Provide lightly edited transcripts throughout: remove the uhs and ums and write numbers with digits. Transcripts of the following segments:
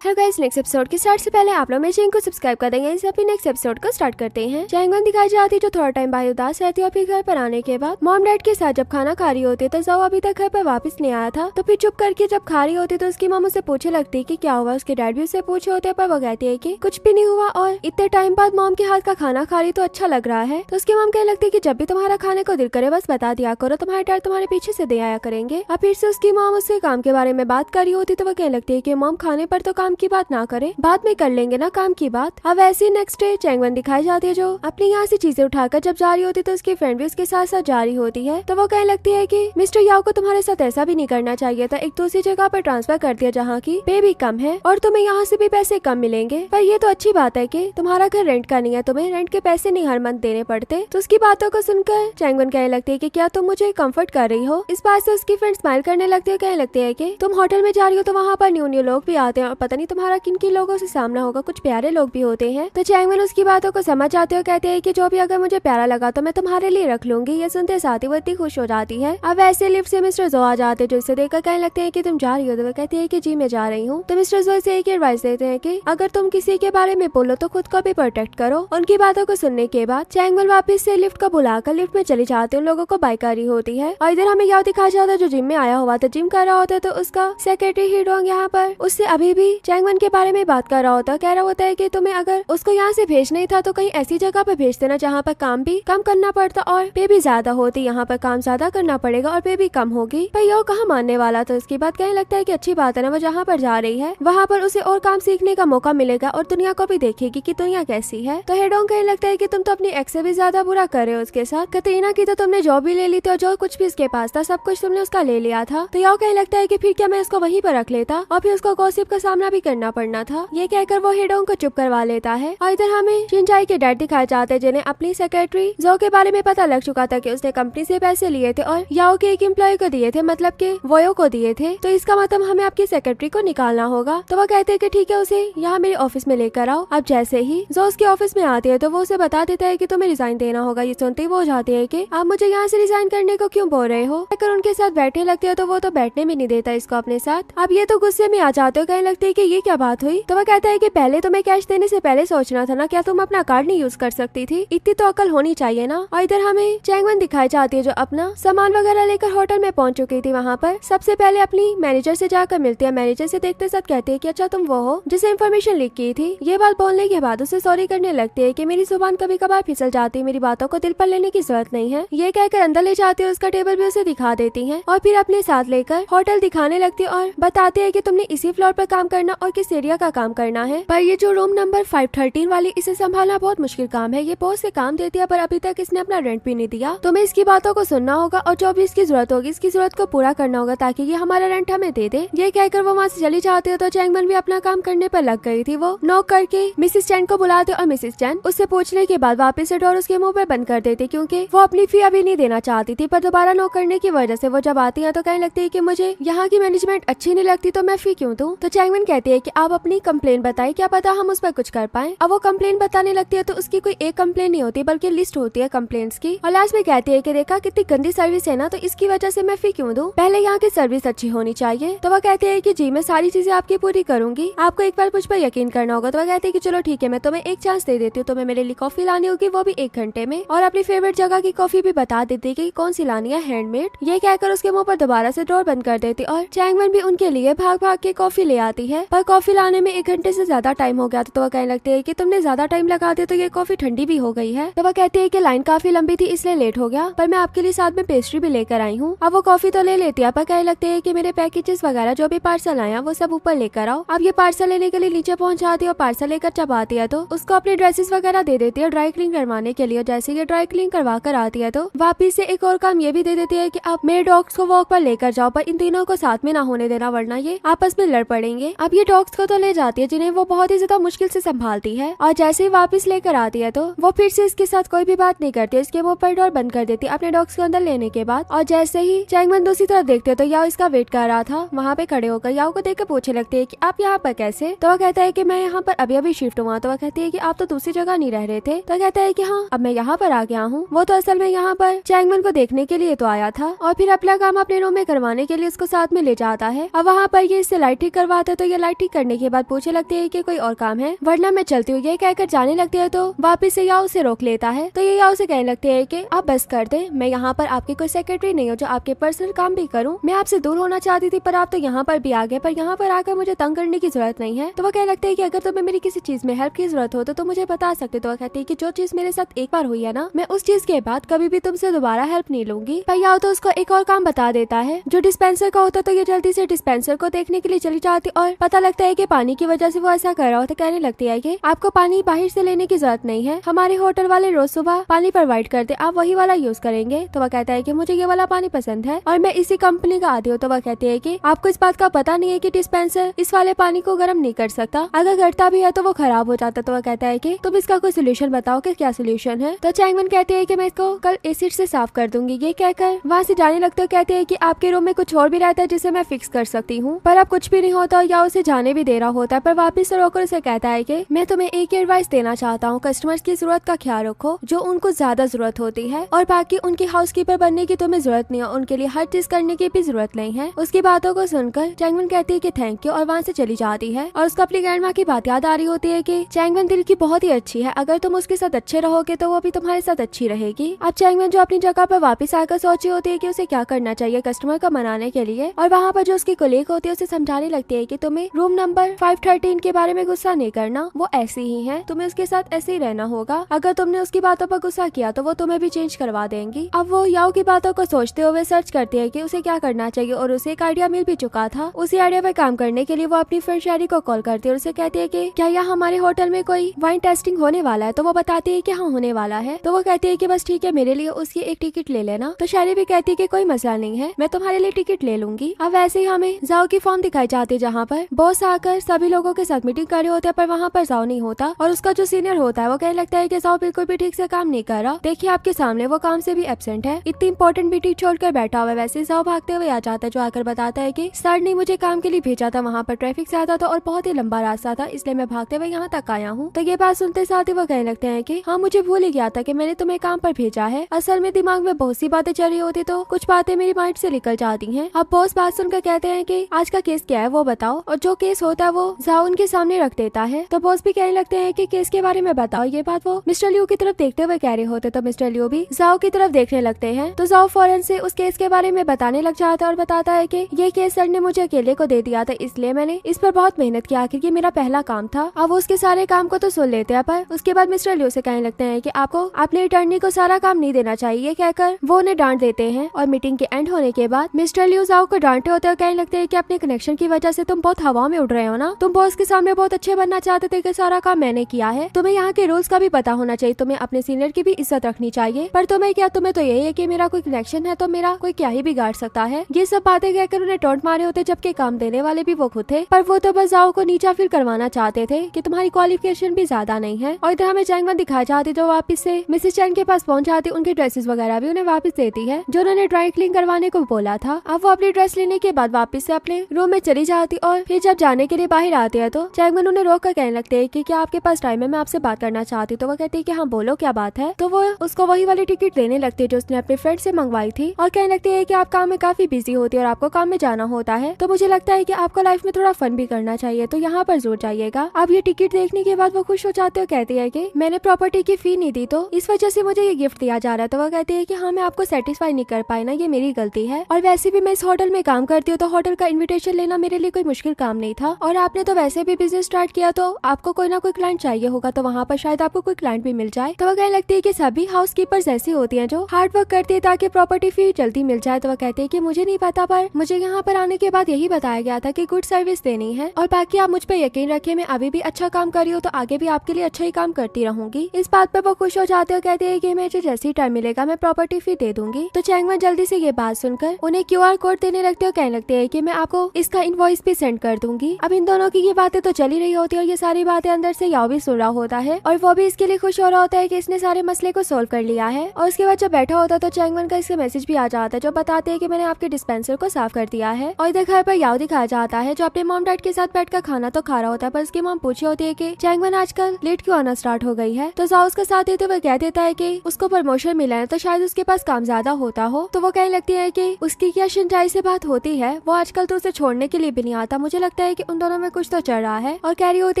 Hello guys, next episode के start से पहले आप लोग मेरे चैनल को सब्सक्राइब कर देंगे। इसे अपने नेक्स्ट एपिसोड को स्टार्ट करते हैं। चैंगवन दिखाई जाती है जो थोड़ा टाइम बाद उदास रहती है और फिर घर पर आने के बाद मॉम डैड के साथ जब खाना खा रही होती है तो जाओ अभी तक घर पर वापस नहीं आया था। तो फिर चुप करके जब खा रही होती है तो उसकी मॉम उससे पूछे लगती है कि क्या हुआ। उसके डैड भी उससे पूछे होते हैं पर वो कहती है कि कुछ भी नहीं हुआ और इतने टाइम बाद मॉम के हाथ का खाना खा रही तो अच्छा लग रहा है। तो उसकी मॉम कहने लगती है कि जब भी तुम्हारा खाने को दिल करे बस बता दिया करो, तुम्हारे डैड तुम्हारे पीछे से दे आया करेंगे। और फिर से उसकी मॉम उससे काम के बारे में बात कर रही होती तो वो कहने लगती है कि मॉम खाने पर तो काम की बात ना करे, बाद में कर लेंगे ना काम की बात। अब ऐसे नेक्स्ट डे चैंगवन दिखाई जाती है जो अपनी यहाँ से चीजें उठाकर जब जा रही होती तो उसकी फ्रेंड भी उसके साथ साथ जा रही होती है। तो वो कहने लगती है कि मिस्टर याओ को तुम्हारे साथ ऐसा भी नहीं करना चाहिए था, एक दूसरी जगह पर ट्रांसफर कर दिया जहाँ की पे भी कम है और तुम्हें यहाँ से भी पैसे कम मिलेंगे। पर ये तो अच्छी बात है कि तुम्हारा घर रेंट का नहीं है, तुम्हें रेंट के पैसे नहीं हर मंथ देने पड़ते। तो उसकी बातों को सुनकर चैंगवन कहने लगती है कि क्या तुम मुझे कम्फर्ट कर रही हो। इस बात से उसकी फ्रेंड स्माइल करने लगती है, कहने लगती है कि तुम होटल में जा रही हो तो वहाँ पर न्यू न्यू लोग भी आते हैं और पता नहीं तुम्हारा किन किन लोगों से सामना होगा, कुछ प्यारे लोग भी होते हैं। तो चैंगवन उसकी बातों को समझ जाते हो, कहते हैं कि जो भी अगर मुझे प्यारा लगा तो मैं तुम्हारे लिए रख लूंगी। ये सुनते साथ ही वो इतनी खुश हो जाती है। अब ऐसे लिफ्ट से मिस्टर जो आ जाते हैं जो इसे देखकर कहने लगते हैं कि तुम जा रही हो। तो वो कहती है कि जी मैं जा रही हूँ। तो मिस्टर जो इसे एक एडवाइस देते हैं कि अगर तुम किसी के बारे में बोलो तो खुद को भी प्रोटेक्ट करो। उनकी बातों को सुनने के बाद चैंगवन वापस से लिफ्ट को बुलाकर लिफ्ट में चली जाती है, उन लोगों को बाय कर रही होती है। और इधर हमें याद दिखाया जाता है जो जिम में आया हुआ था, जिम कर रहा होता है तो उसका सेक्रेटरी हीडोंग यहाँ पर उससे अभी भी चैंगवन के बारे में बात कर रहा होता है। कह रहा होता है कि तुम्हें अगर उसको यहाँ से भेजना ही था तो कहीं ऐसी जगह पर भेज देना जहाँ पर काम भी कम करना पड़ता और पे भी ज्यादा होती। यहाँ पर काम ज्यादा करना पड़ेगा और पे भी कम होगी। पर यो कहाँ मानने वाला था। उसकी बात कहने लगता है कि अच्छी बात है ना, वो जहाँ पर जा रही है वहाँ पर उसे और काम सीखने का मौका मिलेगा और दुनिया को भी देखेगी कि दुनिया कैसी है। तो हेडोंग कहने लगता है कि तुम तो अपनी एक्स से भी ज्यादा बुरा कर रहे हो उसके साथ। कतरीना की तो तुमने जॉब भी ले ली थी और जो कुछ भी उसके पास था सब कुछ तुमने उसका ले लिया था। तो यो कहने लगता है कि फिर क्या मैं उसको वहीं पर रख लेता और फिर उसको गॉसिप का सामना भी करना पड़ना था। ये कहकर वो हेडोंग को चुप करवा लेता है। और इधर हमें शिनचाई के डैड दिखाए जाते हैं जिन्हें अपनी सेक्रेटरी जो के बारे में पता लग चुका था कि उसने कंपनी से पैसे लिए थे और याओ के एक एम्प्लॉय को दिए थे, मतलब के वोयो को दिए थे। तो इसका मतलब हमें आपकी सेक्रेटरी को निकालना होगा। तो वो कहते हैं कि ठीक है उसे यहाँ मेरे ऑफिस में लेकर आओ। अब जैसे ही जो उसके ऑफिस में आती है तो वो उसे बता देता है कि तुम्हें रिजाइन देना होगा। ये सुनते ही वो जाती है कि आप मुझे यहाँ से रिजाइन करने को क्यों बोल रहे हो। अगर उनके साथ बैठने लगते हो तो वो तो बैठने भी नहीं देता इसको अपने साथ। अब ये तो गुस्से में आ जाते हो, कहने लगते है कि ये क्या बात हुई। तो वो कहता है कि पहले तुम्हें कैश देने से पहले सोचना था ना, क्या तुम अपना कार्ड नहीं यूज कर सकती थी, इतनी तो अकल होनी चाहिए ना। और इधर हमें चैंगवन दिखाई जाती है जो अपना सामान वगैरह लेकर होटल में पहुंच चुकी थी। वहाँ पर सबसे पहले अपनी मैनेजर से जाकर मिलती है। मैनेजर से देखते साथ कहती है कि अच्छा तुम वो हो जिसे इन्फॉर्मेशन लीक की थी। ये बात बोलने के बाद उसे सॉरी करने लगती है कि मेरी जुबान कभी कभार फिसल जाती है, मेरी बातों को दिल पर लेने की जरूरत नहीं है। ये कहकर अंदर ले जाती है, उसका टेबल भी उसे दिखा देती है और फिर अपने साथ लेकर होटल दिखाने लगती है और बताती है कि तुमने इसी फ्लोर पर काम करना और किस एरिया का काम करना है। पर ये जो रूम नंबर 513 वाली, इसे संभालना बहुत मुश्किल काम है। ये बॉस से काम देती है पर अभी तक इसने अपना रेंट भी नहीं दिया। तुम्हें इसकी बातों को सुनना होगा और जो भी इसकी जरूरत होगी इसकी जरूरत को पूरा करना होगा ताकि ये हमारा रेंट हमें दे दे। ये कहकर वो वहाँ से चली जाती है। तो चैंगवन भी अपना काम करने पर लग गई थी। वो नॉक करके मिसेस चैन को बुलाते और मिसेस चैन उससे पूछने के बाद वापस से डोर उसके मुंह पर बंद कर देती क्योंकि वो अपनी फी अभी नहीं देना चाहती थी। पर दोबारा नॉक करने की वजह से वो जब आती है तो कहने लगती है कि मुझे यहाँ की मैनेजमेंट अच्छी नहीं लगती तो मैं फी क्यों दूं। तो चैंगवन कहती है कि आप अपनी कंप्लेन बताएं, क्या पता हम उस पर कुछ कर पाए। अब वो कंप्लेन बताने लगती है तो उसकी कोई एक कंप्लेन नहीं होती बल्कि लिस्ट होती है कंप्लेंट्स की। और लास्ट में कहती है कि देखा कितनी गंदी सर्विस है ना, तो इसकी वजह से मैं फी क्यों दूं, पहले यहाँ की सर्विस अच्छी होनी चाहिए। तो वह कहते हैं कि जी मैं सारी चीजें आपकी पूरी करूंगी, आपको एक बार मुझ पर यकीन करना होगा। तो वह कहते हैं कि चलो ठीक है, मैं तुम्हें एक चांस दे देती हूँ, तुम्हें मेरे लिए कॉफी लानी होगी वो भी 1 घंटे में, और अपनी फेवरेट जगह की कॉफी भी बता देती कि कौन सी लानी है, हैंडमेड। ये कहकर उसके मुंह पर दोबारा से डोर बंद कर देती और चैंगवन भी उनके लिए भाग भाग के कॉफी ले आती है। पर कॉफी लाने में 1 घंटे से ज्यादा टाइम हो गया था। तो वह कहने लगती है कि तुमने ज्यादा टाइम लगा दिया तो ये कॉफी ठंडी भी हो गई है। तो वह कहती है कि लाइन काफी लंबी थी इसलिए लेट हो गया, पर मैं आपके लिए साथ में पेस्ट्री भी लेकर आई हूँ। अब वो कॉफी तो ले लेती है पर कहने लगते है कि मेरे पैकेजेस वगैरह जो भी पार्सल आया वो सब ऊपर लेकर आओ। अब ये पार्सल लेने के लिए नीचे पहुंच जाती है और पार्सल लेकर जब आती है तो उसको अपने ड्रेसेस वगैरह दे देती है ड्राई क्लीन करवाने के लिए। जैसे ये ड्राई क्लीन करवा कर आती है तो वापिस से एक और काम ये भी दे देती है कि आप मेरे डॉग्स को वॉक पर लेकर जाओ, पर इन तीनों को साथ में ना होने देना वरना ये आपस में लड़ पड़ेंगे। अब ये डॉग्स को तो ले जाती है जिन्हें वो बहुत ही ज्यादा मुश्किल से संभालती है और जैसे ही वापस लेकर आती है तो वो फिर से इसके साथ कोई भी बात नहीं करती, इसके मुंह पर डोर बंद कर देती अपने डॉग्स को अंदर लेने के बाद। और जैसे ही चैंगवन दूसरी तरफ देखते तो याओ इसका वेट कर रहा था, वहाँ पे खड़े होकर याओ को देखकर पूछने लगते है कि आप यहाँ पर कैसे। तो वह कहता है कि मैं यहाँ पर अभी अभी शिफ्ट हुआ। तो वह कहती है कि आप तो दूसरी जगह नहीं रह रहे थे। तो कहता है कि हाँ अब मैं यहाँ पर आ गया हूँ। वो तो असल में यहाँ पर चैंगवन को देखने के लिए तो आया था और फिर अपना काम अपने रूम में करवाने के लिए उसको साथ में ले जाता है। अब वहाँ पर ये इससे लाइट ठीक करवाता है तो ये लाइट लाइट ठीक करने के बाद पूछने लगती है कि कोई और काम है वरना मैं चलती हूँ। ये कहकर जाने लगती है तो वापिस से याओ उसे रोक लेता है। तो ये याओ से कहने लगती है कि आप बस कर दे, मैं यहाँ पर आपकी कोई सेक्रेटरी नहीं हूँ जो आपके पर्सनल काम भी करूँ। मैं आपसे दूर होना चाहती थी पर आप तो यहाँ पर भी आ गए, पर यहाँ पर आकर मुझे तंग करने की जरूरत नहीं है। तो वो कहने लगता है कि अगर तुम्हें मेरी किसी चीज में हेल्प की जरूरत हो तो तुम मुझे बता सकते। तो वो कहती है कि जो चीज मेरे साथ एक बार हुई है ना, मैं उस चीज के बाद कभी भी तुमसे दोबारा हेल्प नहीं लूंगी। पर याओ तो उसको एक और काम बता देता है जो डिस्पेंसर का होता। तो ये जल्दी से डिस्पेंसर को देखने के लिए चली जाती और पता लगता है कि पानी की वजह से वो ऐसा कर रहा होता। कहने लगती है कि आपको पानी बाहर से लेने की जरूरत नहीं है, हमारे होटल वाले रोज सुबह पानी प्रोवाइड करते, आप वही वाला यूज करेंगे। तो वह कहता है कि मुझे ये वाला पानी पसंद है और मैं इसी कंपनी का आती हूँ। तो वह कहती है कि आपको इस बात का पता नहीं है कि डिस्पेंसर इस वाले पानी को गर्म नहीं कर सकता, अगर करता भी है तो वो खराब हो जाता। तो वह कहता है कि तुम इसका कोई सोल्यूशन बताओ कि क्या सोल्यूशन है। तो चैंगवन कहती है कि मैं इसको कल एसिड से साफ कर दूंगी। ये कहकर वहाँ से जाने लगते हो। कहते हैं कि आपके रूम में कुछ और भी रहता है जिसे मैं फिक्स कर सकती हूँ, पर अब कुछ भी नहीं होता या उसे जाने भी दे रहा होता है। पर वापिस से रोकर उसे कहता है कि मैं तुम्हें एक एडवाइस देना चाहता हूँ, कस्टमर्स की जरूरत का ख्याल रखो जो उनको ज्यादा जरूरत होती है, और बाकी उनकी हाउसकीपर बनने की तुम्हें जरूरत नहीं है, उनके लिए हर चीज करने की भी जरूरत नहीं है। उसकी बातों को सुनकर चैंगवन कहती है कि थैंक यू और वहाँ से चली जाती है। और उसको अपनी ग्रैंड माँ की बात याद आ रही होती है कि चैंगवन दिल की बहुत ही अच्छी है, अगर तुम उसके साथ अच्छे रहोगे तो वो भी तुम्हारे साथ अच्छी रहेगी। अब चैंगवन जो अपनी जगह पर वापस आकर सोची होती है कि उसे क्या करना चाहिए कस्टमर को मनाने के लिए, और वहाँ पर जो उसकी कोलीग होती है उसे समझाने लगती है कि तुम्हें रूम नंबर 513 के बारे में गुस्सा नहीं करना, वो ऐसी ही है, तुम्हें उसके साथ ऐसे ही रहना होगा, अगर तुमने उसकी बातों पर गुस्सा किया तो वो तुम्हें भी चेंज करवा देंगी। अब वो याओ की बातों को सोचते हुए सर्च करती है कि उसे क्या करना चाहिए, और उसे एक आइडिया मिल भी चुका था। उसी आइडिया पर काम करने के लिए वो अपनी फ्रेंड शेरी को कॉल करती है और उसे कहती है कि क्या यहाँ हमारे होटल में कोई वाइन टेस्टिंग होने वाला है। तो वो बताती है कि हाँ होने वाला है। तो वो कहती है कि बस ठीक है, मेरे लिए उसकी एक टिकट ले लेना। तो शेरी भी कहती है कि कोई मसला नहीं है, मैं तुम्हारे लिए टिकट ले लूंगी। अब वैसे ही हमें जाओ की फॉर्म दिखाई जाती है जहाँ पर बॉस आकर सभी लोगों के साथ मीटिंग कर रहे होते हैं, पर वहाँ पर जाओ नहीं होता और उसका जो सीनियर होता है वो कहने लगता है कि जाओ बिल्कुल भी ठीक से काम नहीं कर रहा, देखिए आपके सामने वो काम से भी एब्सेंट है, इतनी इंपॉर्टेंट मीटिंग छोड़कर बैठा हुआ है। वैसे जाओ भागते हुए आ जाता है जो आकर बताता है कि सर ने मुझे काम के लिए भेजा था, वहाँ पर ट्रैफिक ज्यादा था और बहुत ही लंबा रास्ता था, इसलिए मैं भागते हुए यहाँ तक आया हूँ। तो ये बात सुनते साथ ही वो कहने लगते हैं कि हाँ मुझे भूल ही गया था कि मैंने तुम्हें काम पर भेजा है, असल में दिमाग में बहुत सी बातें चल रही होती तो कुछ बातें मेरी माइंड से निकल जाती हैं। अब बॉस बात सुनकर कहते हैं कि आज का केस क्या है वो बताओ, और जो केस होता है वो जाओ उनके सामने रख देता है। तो बॉस भी कहने लगते हैं कि केस के बारे में बताओ। ये बात वो मिस्टर लियो की तरफ देखते हुए कह रहे होते, तो मिस्टर लियो भी जाओ की तरफ देखने लगते हैं। तो जाओ फौरन से उस केस के बारे में बताने लग जाता है और बताता है कि ये केस सर ने मुझे अकेले को दे दिया था, इसलिए मैंने इस पर बहुत मेहनत की, आखिर ये मेरा पहला काम था। अब उसके सारे काम को तो सुन लेते हैं, पर उसके बाद मिस्टर लियो से कहने लगते हैं कि आपको अपने अटर्नी को सारा काम नहीं देना चाहिए, कहकर वो उन्हें डांट देते हैं। और मीटिंग के एंड होने के बाद मिस्टर लियो जाओ को डांटे होते और कहने लगते हैं कि अपने कनेक्शन की वजह से तुम बहुत हवा में उड़ रहे हो ना, तुम बॉस के सामने बहुत अच्छे बनना चाहते थे कि सारा काम मैंने किया है, तुम्हें यहाँ के रूल्स का भी पता होना चाहिए, तुम्हें अपने सीनियर की भी इज्जत रखनी चाहिए, पर तुम्हें क्या, तुम्हें तो यही है कि मेरा कोई कनेक्शन है तो मेरा कोई क्या ही बिगाड़ सकता है। ये सब बातें कहकर उन्हें टोंट मारे होते, जबकि काम देने वाले भी वो खुद थे, पर वो तो बस जाओ को नीचा फील करवाना चाहते थे कि तुम्हारी क्वालिफिकेशन भी ज्यादा नहीं है। और इधर हमें चैंगवन दिखाई जाती जो वापस से मिसेस चैंग के पास पहुंच जाती, उनके ड्रेसेस वगैरह भी उन्हें वापस देती है जो उन्होंने ड्राई क्लीन करवाने को बोला था। अब वो अपनी ड्रेस लेने के बाद वापस से अपने रूम में चली जाती और फिर जब जाने के लिए बाहर आते हैं तो चैंगवन उन्हें रोक कर कहने लगते हैं कि क्या आपके पास टाइम है, मैं आपसे बात करना चाहती। तो वो कहती है कि हाँ बोलो क्या बात है। तो वो उसको वही वाली टिकट देने लगती है जो उसने अपने फ्रेंड से मंगवाई थी और कहने लगती है कि आप काम में काफी बिजी होती है और आपको काम में जाना होता है, तो मुझे लगता है कि आपको लाइफ में थोड़ा फन भी करना चाहिए, तो यहाँ पर जरूर जाइएगा। अब ये टिकट देखने के बाद वो खुश हो जाते हो, कहती है कि मैंने प्रॉपर्टी की फी नहीं दी तो इस वजह से मुझे ये गिफ्ट दिया जा रहा है। तो वो कहती है कि हाँ मैं आपको सेटिस्फाई नहीं कर पाई ना, ये मेरी गलती है, और वैसे भी मैं इस होटल में काम करती हूँ तो होटल का इन्विटेशन लेना मेरे लिए कोई मुश्किल काम नहीं था, और आपने तो वैसे भी बिजनेस स्टार्ट किया तो आपको कोई ना कोई क्लाइंट चाहिए होगा, तो वहाँ पर शायद आपको कोई क्लाइंट भी मिल जाए। तो वो कहने लगती है कि सभी हाउस कीपर्स ऐसी होती हैं जो हार्ड वर्क करती है ताकि प्रॉपर्टी फी जल्दी मिल जाए। तो वो कहती है कि मुझे नहीं पता, पर मुझे यहाँ पर आने के बाद यही बताया गया था कि गुड सर्विस देनी है, और बाकी आप मुझ पर यकीन रखिए, मैं अभी भी अच्छा काम कर रही हूँ तो आगे भी आपके लिए अच्छा ही काम करती रहूंगी। इस बात पर वो खुश हो जाते हो, कहते हैं कि मुझे जैसे ही टाइम मिलेगा मैं प्रॉपर्टी फी दे दूंगी। तो चैंगवन जल्दी से ये बात सुनकर उन्हें QR कोड देने लगते हो, कहने लगते हैं कि मैं आपको इसका इनवॉइस भी सेंड कर दूंगी। अब इन दोनों की ये बातें तो चली रही होती है और ये सारी बातें अंदर से याओ भी सुन रहा होता है और वो भी इसके लिए खुश हो रहा होता है कि इसने सारे मसले को सोल्व कर लिया है। और उसके बाद जब बैठा होता है तो चैंगवन का इसके मैसेज भी आ जाता है जो बताते हैं कि मैंने आपके डिस्पेंसर को साफ कर दिया है। और इधर घर पर याओ दिखाया जाता है जो अपने मॉम डैड के साथ बैठकर खाना तो खा रहा होता है, पर उसकी मॉम पूछी होती है कि चैंगवन आजकल लेट क्यों आना स्टार्ट हो गई है। तो जाओ उसका साथ देते हुए कह देता है कि उसको प्रमोशन मिला है तो शायद उसके पास काम ज्यादा होता हो। तो वो कहने लगती है कि उसकी क्या शिनचाई से बात होती है, वो आजकल तो उसे छोड़ने के लिए भी नहीं आता, मुझे लगता लगता है कि उन दोनों में कुछ तो चल रहा है और कह रही होती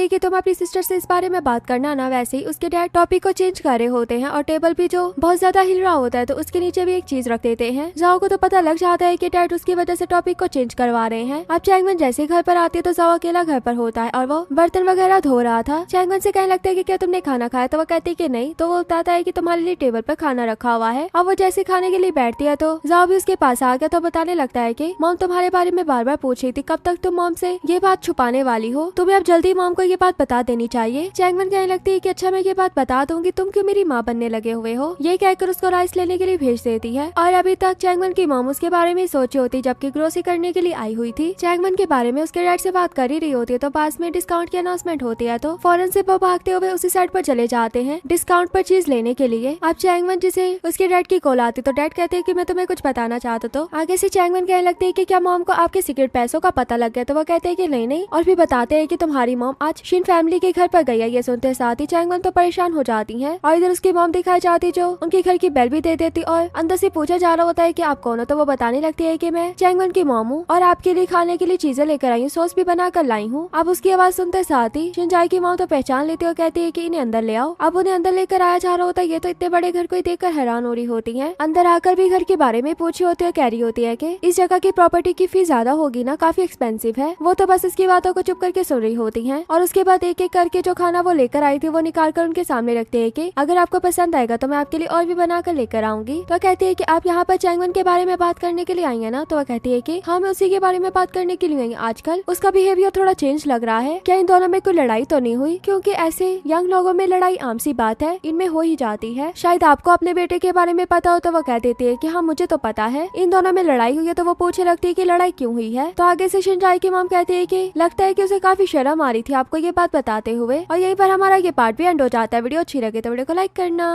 है कि तुम अपनी सिस्टर से इस बारे में बात करना ना। वैसे ही उसके डैड टॉपिक को चेंज कर रहे होते हैं और टेबल भी जो बहुत ज्यादा हिल रहा होता है तो उसके नीचे भी एक चीज रख देते हैं। जाओ को तो पता लग जाता है कि डैड उसकी वजह से टॉपिक को चेंज करवा रहे हैं। अब चैंगमन जैसे घर पर आती है तो जाओ अकेला घर पर होता है और वो बर्तन वगैरह धो रहा था। चैंगमन से कहने लगता है कि क्या तुमने खाना खाया, तो वो कहती है कि नहीं। तो वो बताता है कि तुम्हारे लिए टेबल पर खाना रखा हुआ है। अब वो जैसे खाने के लिए बैठती है तो जाओ भी उसके पास आ गया तो बताने लगता है कि मॉम तुम्हारे बारे में बार बार पूछ रही थी, कब तक तुम मॉम से ये बात छुपाने वाली हो, तुम्हें अब जल्दी मॉम को ये बात बता देनी चाहिए। चैंगमन कहने लगती है कि अच्छा मैं ये बात बता दूंगी, तुम क्यों मेरी माँ बनने लगे हुए हो। ये कहकर उसको राइस लेने के लिए भेज देती है और अभी तक चैंगमन की मॉम उसके बारे में सोची होती जबकि ग्रोसरी करने के लिए आई हुई थी। चैंगमन के बारे में उसके डैड से बात कर ही रही होती है तो पास में डिस्काउंट की अनाउंसमेंट होती है तो फौरन से वो भागते हुए उसी साइड पर चले जाते हैं डिस्काउंट पर चीज लेने के लिए। अब चैंगमन जिसे उसके डैड की कॉल आती तो डैड कहते हैं कि मैं तुम्हें कुछ बताना चाहता। तो आगे से चैंगमन कहने लगती है कि क्या मॉम को आपके सीक्रेट पैसों का पता लग गया, तो वो कहते हैं कि नहीं नहीं, और भी बताते हैं कि तुम्हारी मॉम आज शिन फैमिली के घर पर गई है। ये सुनते साथ ही चैंगमन तो परेशान हो जाती है और इधर उसकी मॉम दिखाई जाती जो उनके घर की बेल भी दे देती और अंदर से पूछा जा रहा होता है कि आप कौन हो। तो वो बताने लगती है कि मैं चैंगमन की मॉम हूँ और आपके लिए खाने के लिए चीजें लेकर आई हूँ, सॉस भी बना कर लाई हूँ। अब उसकी आवाज सुनते साथ ही शिनजाई की मॉम तो पहचान लेती और कहती है कि इन्हें अंदर ले आओ। अब उन्हें अंदर लेकर आया जा रहा होता है। ये तो इतने बड़े घर को देखकर हैरान हो रही होती है। अंदर आकर भी घर के बारे में पूछी होती है, कह रही होती है कि इस जगह की प्रॉपर्टी की फीस ज्यादा होगी ना, काफी एक्सपेंसिव है। वो तो बस इसकी बातों को चुप करके सुन रही होती है और उसके बाद एक एक करके जो खाना वो लेकर आई थी वो निकाल कर उनके सामने रखते है कि अगर आपको पसंद आएगा तो मैं आपके लिए और भी बना कर लेकर आऊंगी। तो कहती है कि आप यहाँ पर चैंगमन के बारे में बात करने के लिए आई है ना। तो वह कहती है कि हाँ मैं उसी के बारे में बात करने के लिए आई। आजकल उसका बिहेवियर थोड़ा चेंज लग रहा है, क्या इन दोनों में कोई लड़ाई तो नहीं हुई, क्योंकि ऐसे यंग लोगों में लड़ाई आम सी बात है, इनमें हो ही जाती है। शायद आपको अपने बेटे के बारे में पता हो। तो वो कह देती है कि हाँ मुझे तो पता है, इन दोनों में लड़ाई हुई है। तो वो पूछने लगती है कि लड़ाई क्यों हुई है। तो आगे से शिनजाई की मॉम कहती है कि लगता है कि उसे काफी शर्म आ रही थी आपको ये बात बताते हुए। और यहीं पर हमारा ये पार्ट भी एंड हो जाता है। वीडियो अच्छी लगे तो वीडियो को लाइक करना।